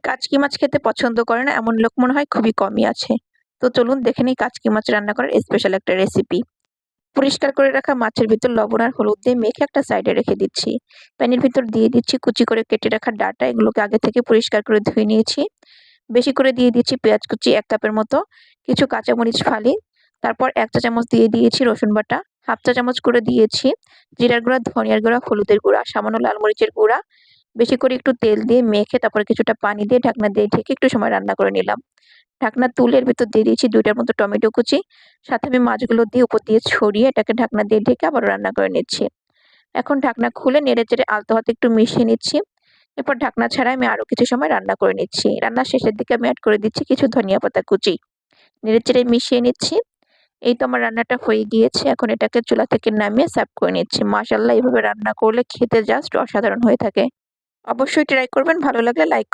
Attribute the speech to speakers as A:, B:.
A: কাচকি মাছ খেতে পছন্দ করে না এমন লোক মনে হয় খুবই কমই আছে। তো চলুন দেখে নিই কাচকি মাছ রান্না করার স্পেশাল একটা রেসিপি। পরিষ্কার করে রাখা মাছের ভিতর লবণ আর হলুদ দিয়ে মেখে একটা সাইডে রেখে দিচ্ছি। প্যানের ভিতর দিয়ে দিচ্ছি কুচি করে কেটে রাখা ডাঁটা, এগুলোকে আগে থেকে পরিষ্কার করে ধুয়ে নিয়েছি। বেশি করে দিয়ে দিচ্ছি পেঁয়াজ কুচি ১ কাপের মতো, কিছু কাঁচামরিচ ফালি, তারপর ১ চা চামচ দিয়ে দিয়েছি রসুন বাটা, 1/2 চা চামচ করে দিয়েছি জিরার গুঁড়া, ধনিয়ার গুঁড়া, হলুদের গুঁড়া, সামান্য লাল মরিচের গুঁড়া। বেশি করে একটু তেল দিয়ে মেখে তারপরে কিছুটা পানি দিয়ে ঢাকনা দিয়ে ঢেকে একটু সময় রান্না করে নিলাম। ঢাকনা তুলে এর ভিতর দিয়ে দিয়েছি ২ টার মতো টমেটো কুচি। সাথে আমি মাছগুলো দিয়ে উপর দিয়ে ছড়িয়ে এটাকে ঢাকনা দিয়ে ঢেকে আবারও রান্না করে নিচ্ছি। এখন ঢাকনা খুলে নেড়েচেড়ে আলতো হাতে একটু মিশিয়ে নিচ্ছি। এরপর ঢাকনা ছাড়াই আমি আরো কিছু সময় রান্না করে নিচ্ছি। রান্নার শেষের দিকে আমি এড করে দিচ্ছি কিছু ধনিয়া পাতা কুচি। নেড়েচেড়ে মিশিয়ে নিচ্ছি। এই তো আমার রান্নাটা হয়ে গিয়েছে। এখন এটাকে চুলা থেকে নামিয়ে সার্ভ করে নিচ্ছি। মাশাআল্লাহ, এভাবে রান্না করলে খেতে জাস্ট অসাধারণ হয়ে থাকে। অবশ্যই ট্রাই করবেন। ভালো লাগলে লাইক